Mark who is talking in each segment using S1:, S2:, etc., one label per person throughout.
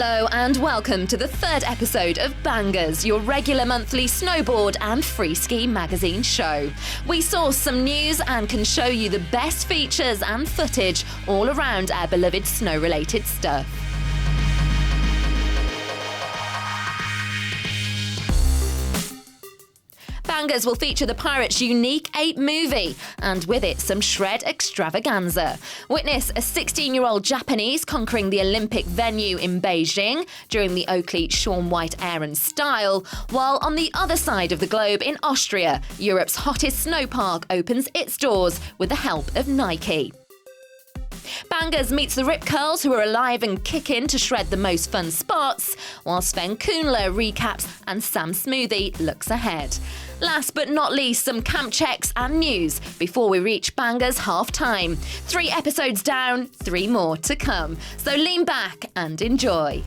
S1: Hello and welcome to the third episode of Bangers, your regular monthly snowboard and freeski magazine show. We source some news and can show you the best features and footage all around our beloved snow-related stuff. Bangers will feature the Pirates' unique 8 movie, and with it some shred extravaganza. Witness a 16-year-old Japanese conquering the Olympic venue in Beijing during the Oakley Shaun White Air and Style, while on the other side of the globe in Austria, Europe's hottest snow park opens its doors with the help of Nike. Bangers meets the Rip Curls, who are alive and kicking to shred the most fun spots, while Sven Kuhnler recaps and Sam Smoothie looks ahead. Last but not least, some camp checks and news before we reach Bangers half-time. 3 episodes down, 3 more to come. So lean back and enjoy.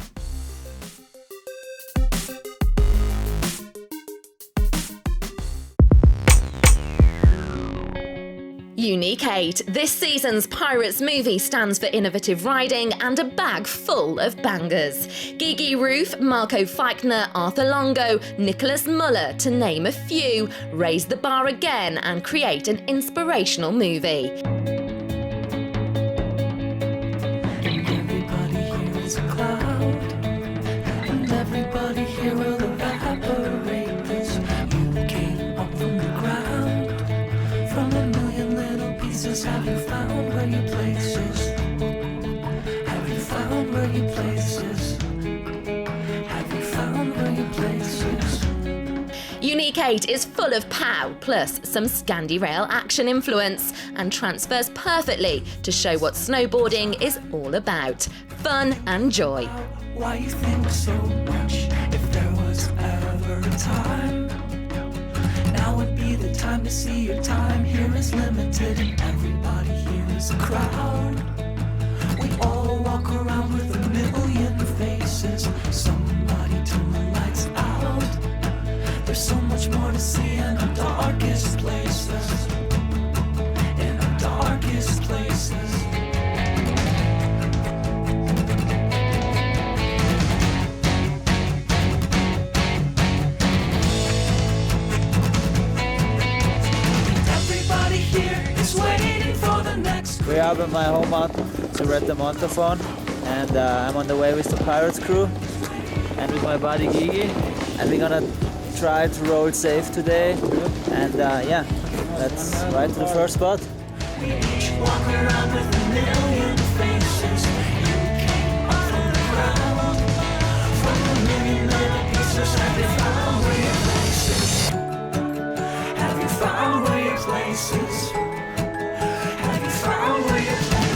S1: Unique 8. This season's Pirates movie stands for innovative riding and a bag full of bangers. Gigi Roof, Marco Feichner, Arthur Longo, Nicholas Muller, to name a few, raise the bar again and create an inspirational movie.
S2: Everybody here is a cloud, and everybody here will evaporate this. You came up from the ground, from a million little pieces. Have you found where your place is? Have you found where your place is? Have you found where your place is?
S1: Unique 8 is full of pow, plus some Scandi Rail action influence, and transfers perfectly to show what snowboarding is all about. Fun and joy.
S2: Why you think so much? If there was ever a time, now would be the time to see your time. Here is limited and everybody here is a crowd. We all walk around with a million faces. Somebody turn the lights out. There's so much more to see in the darkest places. In the darkest places.
S3: We're up at my home mountain to rent the Montaphone, and I'm on the way with the Pirates crew and with my buddy Gigi, and we're gonna try to roll safe today, and yeah, let's ride to the first spot.
S2: We each walk around with a million faces. You came up from the ground, from a million little pieces. Have you found where your place is? Have you found where your place is? Have you found where your place is?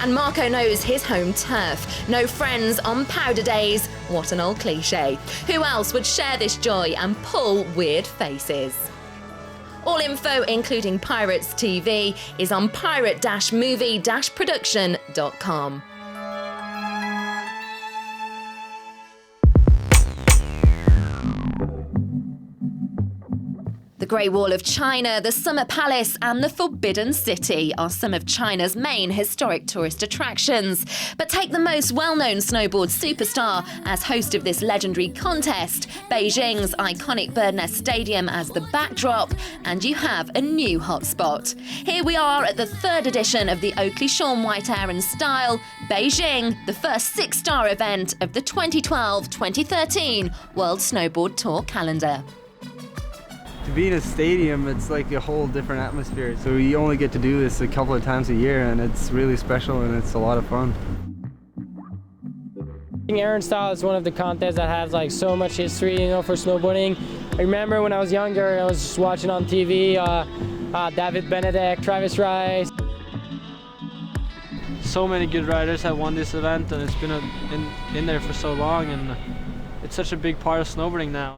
S1: And Marco knows his home turf. No friends on powder days. What an old cliche. Who else would share this joy and pull weird faces? All info, including Pirates TV, is on pirate-movie-production.com. The Great Wall of China, the Summer Palace and the Forbidden City are some of China's main historic tourist attractions. But take the most well-known snowboard superstar as host of this legendary contest, Beijing's iconic Bird Nest Stadium as the backdrop, and you have a new hotspot. Here we are at the 3rd edition of the Oakley Shaun White Air and Style, Beijing, the first 6-star event of the 2012-2013 World Snowboard Tour calendar.
S4: To be in a stadium, it's like a whole different atmosphere. So we only get to do this a couple of times a year, and it's really special and it's a lot of fun.
S5: Air and Style is one of the contests that has like so much history, for snowboarding. I remember when I was younger, I was just watching on TV, David Benedek, Travis Rice.
S6: So many good riders have won this event, and it's been in there for so long, and it's such a big part of snowboarding now.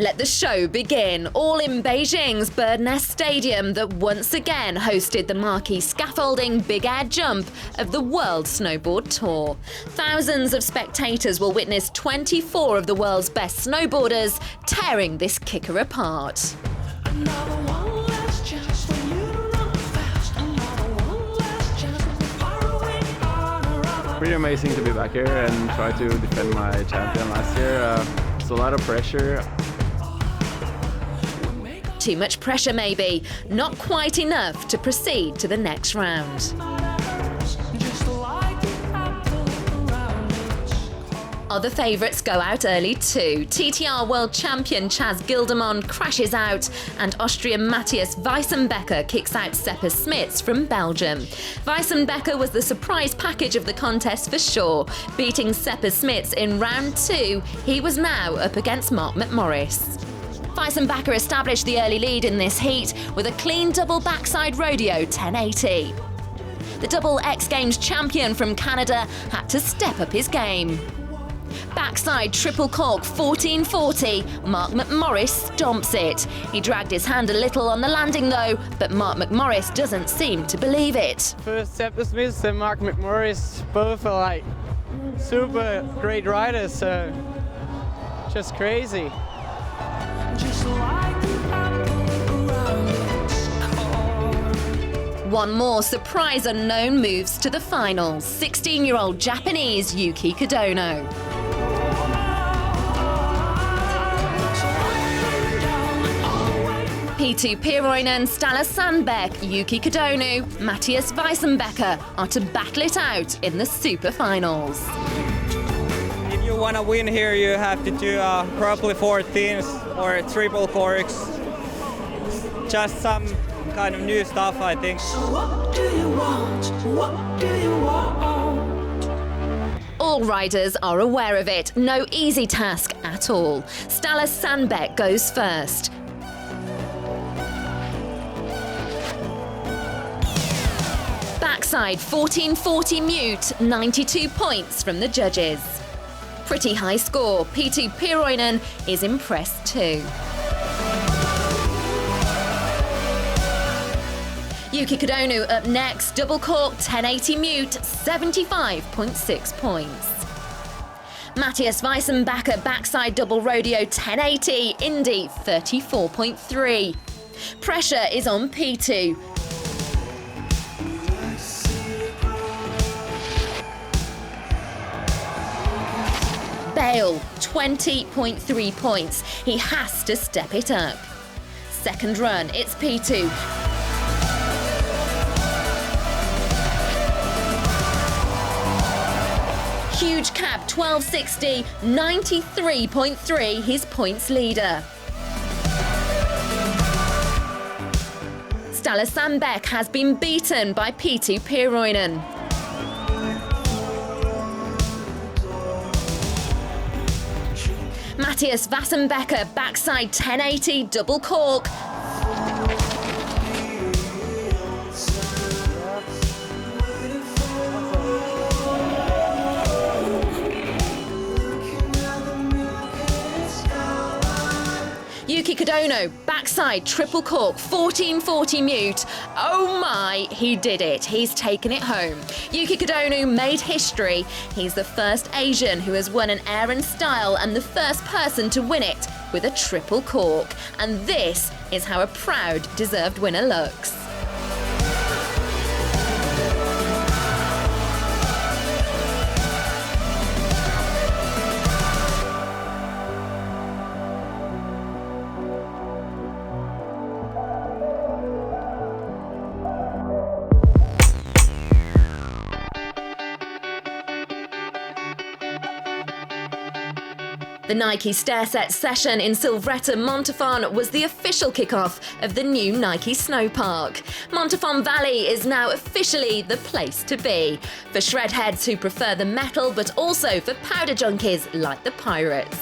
S1: Let the show begin, all in Beijing's Bird Nest Stadium that once again hosted the marquee scaffolding big air jump of the World Snowboard Tour. Thousands of spectators will witness 24 of the world's best snowboarders tearing this kicker apart.
S2: Another one last chance for you to run fast. Another one last chance for the faraway honor of a
S7: Pretty amazing to be back here and try to defend my champion last year. It's a lot of pressure.
S1: Too much pressure maybe, not quite enough to proceed to the next round.
S2: just like the apple around it.
S1: Other favourites go out early too. TTR world champion Chaz Gildemond crashes out, and Austrian Matthias Weissenbecker kicks out Seppa Smits from Belgium. Weissenbecker was the surprise package of the contest for sure. Beating Seppa Smits in round 2, he was now up against Mark McMorris. Weissenbecker established the early lead in this heat with a clean double backside rodeo 1080. The double X Games champion from Canada had to step up his game. Backside triple cork 1440, Mark McMorris stomps it. He dragged his hand a little on the landing though, but Mark McMorris doesn't seem to believe it.
S6: First, Seppa Smith and Mark McMorris both are like super great riders, so just crazy.
S2: Just like the apple around its core.
S1: One more surprise unknown moves to the finals. 16-year-old Japanese Yuki Kodono. P2 Piroinen, Stala Sandbeck, Yuki Kodono, Matthias Weissenbecker are to battle it out in the super finals.
S8: If you want to win here, you have to do probably 14s or triple corks. Just some kind of new stuff, I think.
S2: So what do you want? What do you want?
S1: All riders are aware of it. No easy task at all. Stala Sandbeck goes first. Backside 1440 mute, 92 points from the judges. Pretty high score. P2 Piroinen is impressed too. Yuki Kodono up next, double cork 1080 mute, 75.6 points. Matthias Weissenbecker backside double rodeo 1080, Indy 34.3. Pressure is on P2. Bale, 20.3 points. He has to step it up. Second run, it's P2. Huge cab, 1260, 93.3, his points leader. Stala Sandbeck has been beaten by P2 Piroinen. Matthias Weissenbecker backside 1080 double cork. Yuki Kodono backside triple cork 1440 mute. Oh my, he did it. He's taken it home. Yuki Kodono made history. He's the first Asian who has won an air and style and the first person to win it with a triple cork. And this is how a proud, deserved winner looks. The Nike Stair Set session in Silvretta, Montafon was the official kickoff of the new Nike Snow Park. Montafon Valley is now officially the place to be, for shredheads who prefer the metal, but also for powder junkies like the Pirates.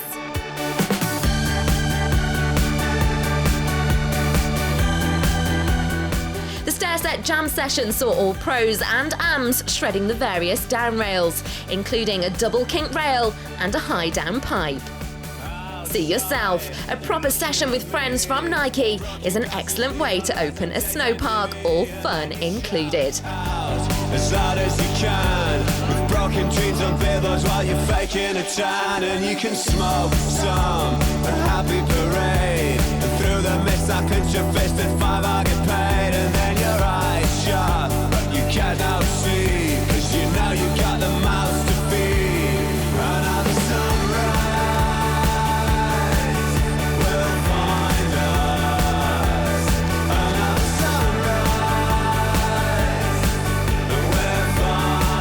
S1: The Stair Set Jam session saw all pros and AMs shredding the various down rails, including a double kink rail and a high down pipe. see yourself. A proper session with friends from Nike is an excellent way to open a snow park, all fun included.
S9: As loud as you can, with broken dreams on billboards while you're faking a tan, and you can smoke some a happy parade, and through the mist I pinch your fist at 5 I get paid, and then your eyes shut but you can't now see, 'cause you know you got the mouths to feed. Another sunrise will find us, another sunrise. We're fine.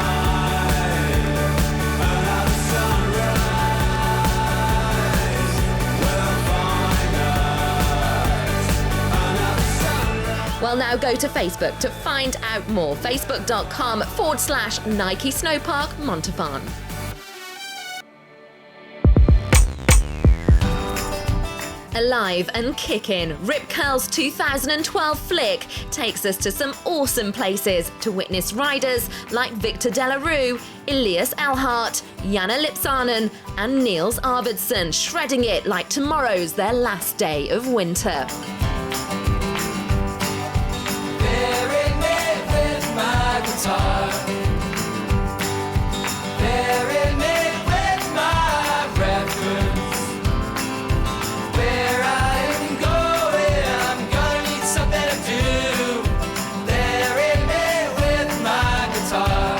S9: Another sunrise will find us. Another sunrise.
S1: Well, now go to Facebook to find out more. Facebook.com/Nike Snowpark Montauban. Alive and kicking, Rip Curl's 2012 flick takes us to some awesome places to witness riders like Victor Delarue, Elias Elhart, Janne Lipsanen and Niels Arvidsson shredding it like tomorrow's their last day of winter.
S2: Bury me with my guitar. Bury me with my records. Where I'm going, I'm gonna need something to do. Bury me with my guitar.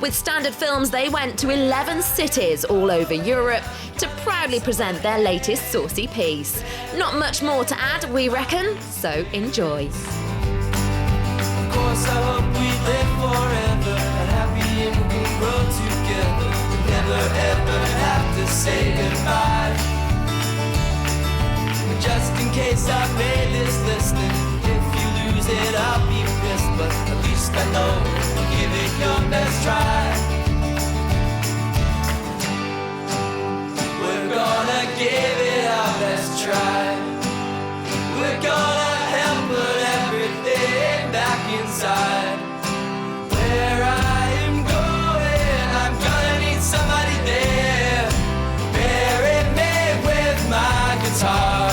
S1: With Standard Films, they went to 11 cities all over Europe to proudly present their latest saucy piece. Not much more to add, we reckon, so enjoy.
S2: Of course, I hope we live forever, and happy and we can grow together. Never ever have to say goodbye. But just in case I made this listening, if you lose it, I'll be pissed. But at least I know you'll give it your best try. We're gonna give it our best try. We're gonna help put everything back inside. Where I am going, I'm gonna need somebody there. Bury me with my guitar.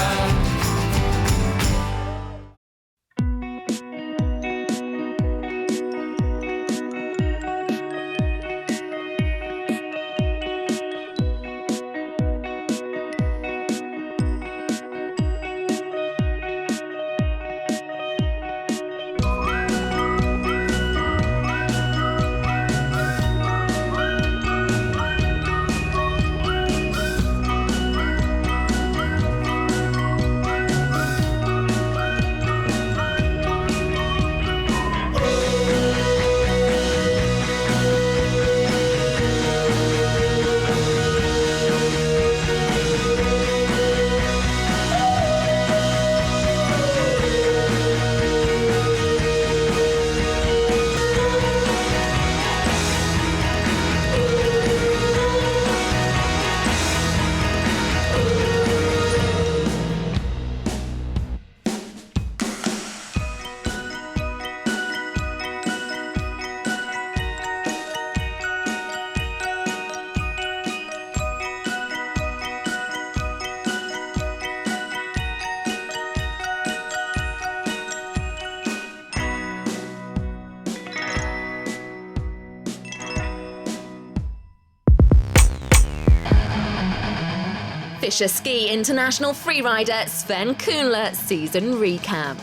S1: Fischer Ski International freerider Sven Kuhnle season recap.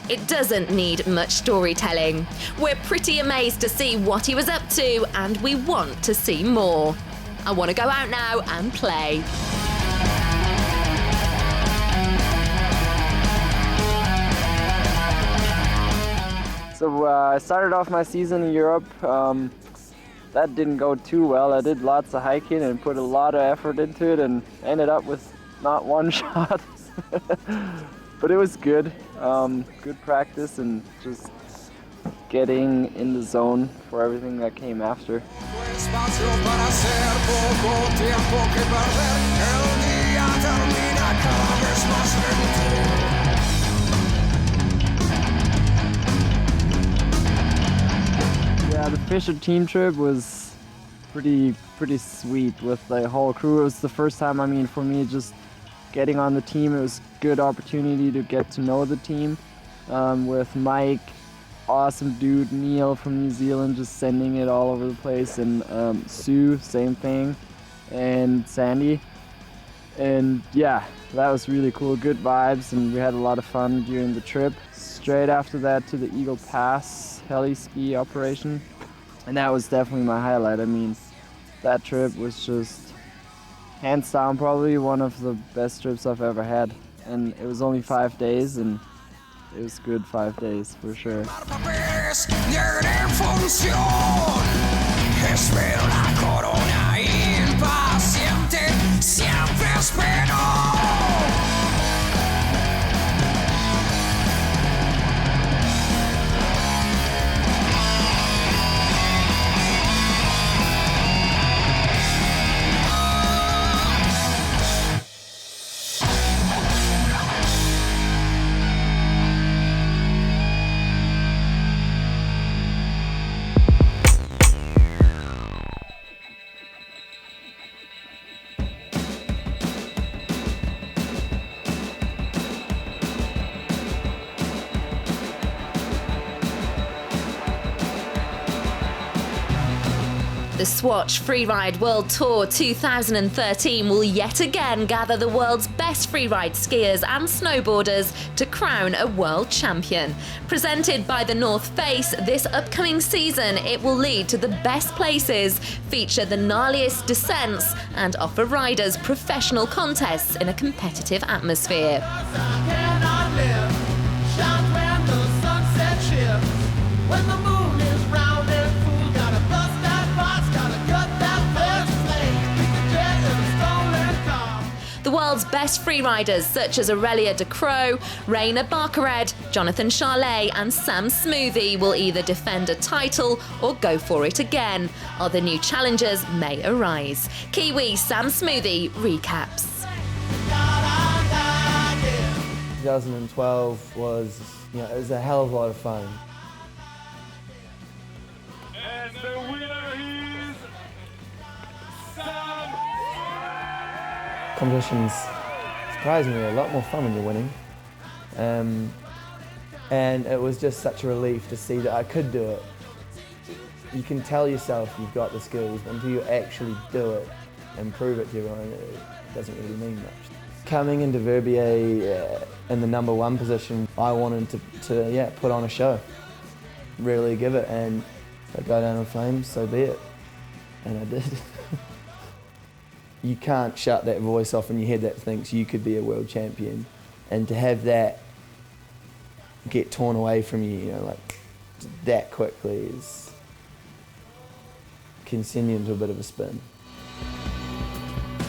S1: It doesn't need much storytelling. We're pretty amazed to see what he was up to, and we want to see more. I want to go out now and play.
S7: So I started off my season in Europe. That didn't go too well. I did lots of hiking and put a lot of effort into it and ended up with not one shot. But it was good. Good practice and just getting in the zone for everything that came after. Yeah, the Fischer team trip was pretty sweet with the whole crew. It was the first time, I mean, for me, just getting on the team. It was a good opportunity to get to know the team with Mike, awesome dude, Neil from New Zealand, just sending it all over the place, and Sue, same thing, and Sandy. And yeah, that was really cool, good vibes, and we had a lot of fun during the trip. Straight after that to the Eagle Pass heli ski operation, and that was definitely my highlight. I mean, that trip was just hands down probably one of the best trips I've ever had, and it was only 5 days, and it was good 5 days for sure.
S1: The Swatch Freeride World Tour 2013 will yet again gather the world's best freeride skiers and snowboarders to crown a world champion. Presented by the North Face, this upcoming season it will lead to the best places, feature the gnarliest descents, and offer riders professional contests in a competitive atmosphere. The world's best freeriders such as Aurelia De Croo, Raina Barkered, Jonathan Charlet and Sam Smoothie will either defend a title or go for it again. Other new challenges may arise. Kiwi Sam Smoothie recaps.
S10: 2012 was, it was a hell of a lot of fun.
S9: And the winner is Sam.
S10: Competitions surprisingly are a lot more fun when you're winning, and it was just such a relief to see that I could do it. You can tell yourself you've got the skills, but until you actually do it and prove it to everyone, it doesn't really mean much. Coming into Verbier in the #1 position, I wanted to put on a show, really give it, and if I go down in flames, so be it, and I did. You can't shut that voice off in your head that thinks you could be a world champion, and to have that get torn away from you, like that quickly can send you into a bit of a spin.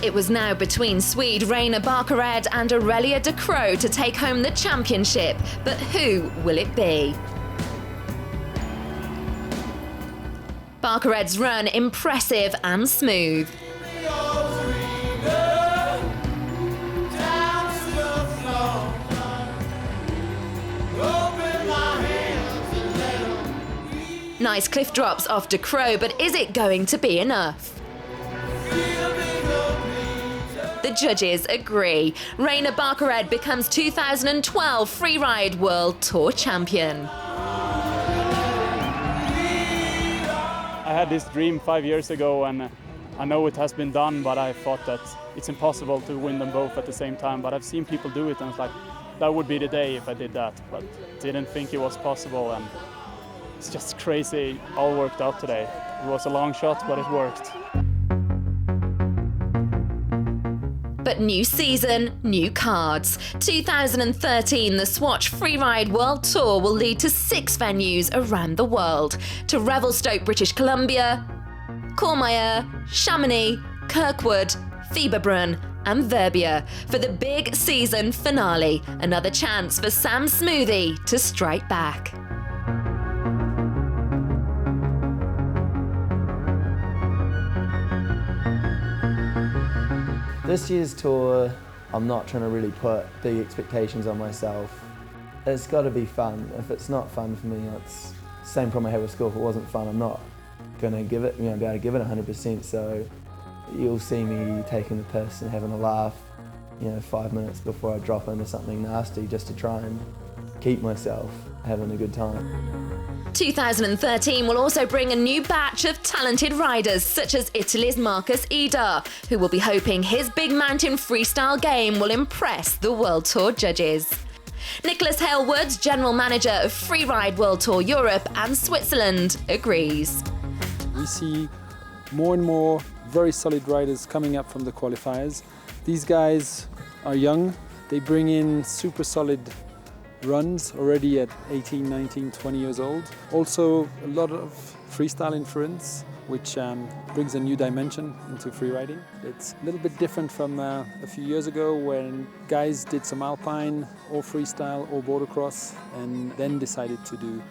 S1: It was now between Swede Raina Barkered and Aurelia De Croo to take home the championship, but who will it be? Barkered's run impressive and smooth. Nice cliff drops off De Croo, but is it going to be enough? The judges agree. Raina Barkered becomes 2012 Freeride World Tour champion.
S11: I had this dream 5 years ago, and I know it has been done, but I thought that it's impossible to win them both at the same time. But I've seen people do it, and it's like, that would be the day if I did that, but didn't think it was possible, and it's just crazy. All worked out today. It was a long shot, but it worked.
S1: But new season, new cards. 2013, the Swatch Freeride World Tour will lead to 6 venues around the world. To Revelstoke, British Columbia, Courmayeur, Chamonix, Kirkwood, Fieberbrunn and Verbier for the big season finale. Another chance for Sam Smoothie to strike back.
S10: This year's tour, I'm not trying to really put big expectations on myself. It's got to be fun. If it's not fun for me, it's the same problem I have with school. If it wasn't fun, I'm not going to give it, be able to give it 100%. So you'll see me taking the piss and having a laugh, 5 minutes before I drop into something nasty, just to try and keep myself having a good time.
S1: 2013 will also bring a new batch of talented riders such as Italy's Marcus Ida, who will be hoping his big mountain freestyle game will impress the World Tour judges. Nicholas Halewood, General Manager of Freeride World Tour Europe and Switzerland, agrees.
S12: We see more and more very solid riders coming up from the qualifiers. These guys are young, they bring in super solid runs already at 18, 19, 20 years old. Also a lot of freestyle influence, which brings a new dimension into freeriding. It's a little bit different from a few years ago when guys did some alpine or freestyle or border cross and then decided to do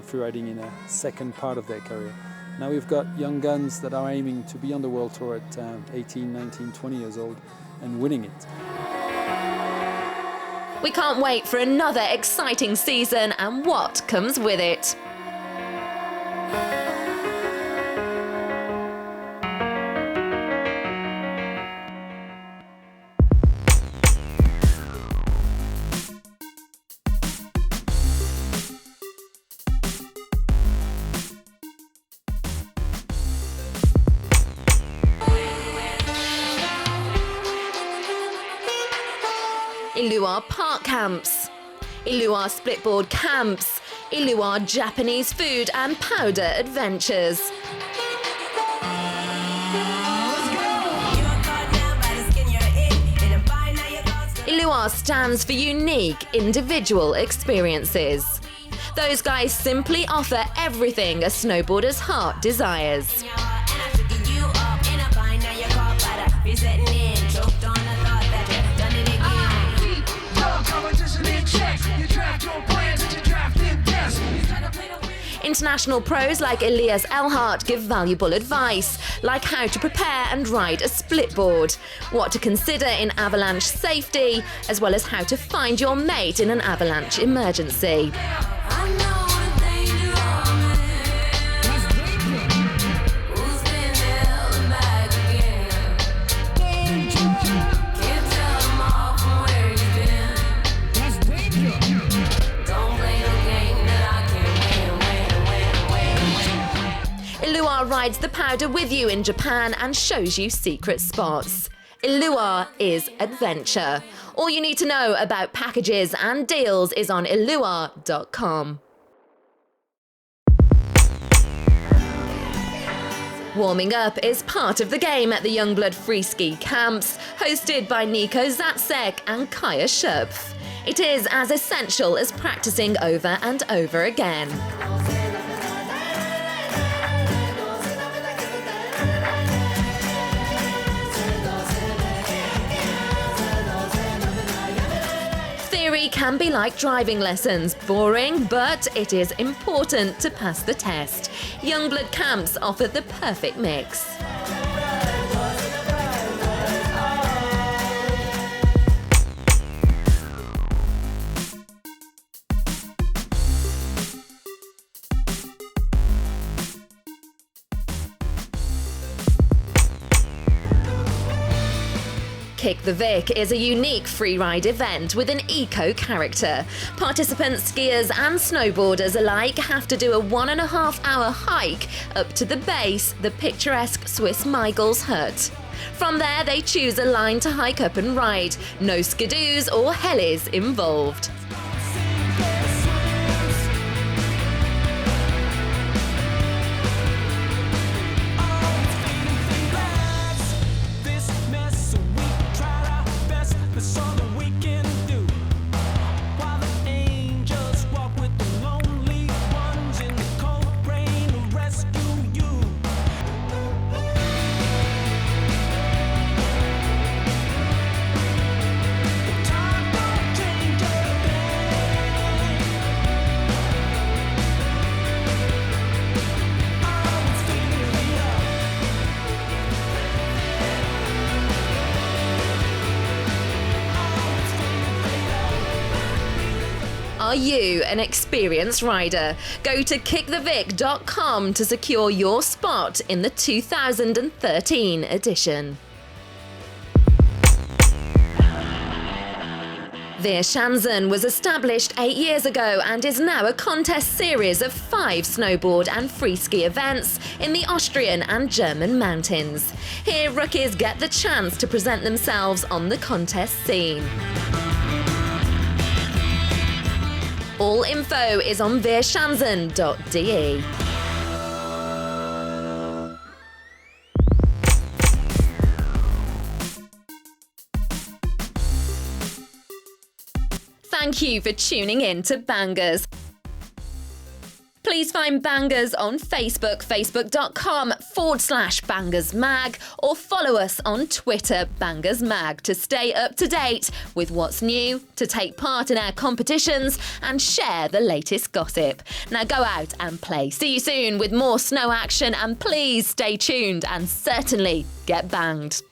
S12: freeriding in a second part of their career. Now we've got young guns that are aiming to be on the World Tour at 18, 19, 20 years old and winning it.
S1: We can't wait for another exciting season and what comes with it. Iluar park camps, Iluar splitboard camps, Iluar Japanese food and powder adventures. Iluar stands for unique individual experiences. Those guys simply offer everything a snowboarder's heart desires. International pros like Elias Elhart give valuable advice, like how to prepare and ride a splitboard, what to consider in avalanche safety, as well as how to find your mate in an avalanche emergency. Iluar rides the powder with you in Japan and shows you secret spots. Iluar is adventure. All you need to know about packages and deals is on iluar.com. Warming up is part of the game at the Youngblood freeski camps, hosted by Nico Zatsek and Kaya Schupf. It is as essential as practicing over and over again. Theory can be like driving lessons, boring, but it is important to pass the test. Youngblood camps offer the perfect mix. Kick the Vic is a unique freeride event with an eco character. Participants, skiers and snowboarders alike have to do a 1.5-hour hike up to the base, the picturesque Swiss Michael's hut. From there they choose a line to hike up and ride. No skidoos or helis involved. Are you an experienced rider? Go to kickthevic.com to secure your spot in the 2013 edition. Veerschansen was established 8 years ago and is now a contest series of 5 snowboard and freeski events in the Austrian and German mountains. Here rookies get the chance to present themselves on the contest scene. All info is on veerschansen.de. Thank you for tuning in to Bangers. Please find Bangers on Facebook, facebook.com/BangersMag, or follow us on Twitter, BangersMag, to stay up to date with what's new, to take part in our competitions, and share the latest gossip. Now go out and play. See you soon with more snow action, and please stay tuned and certainly get banged.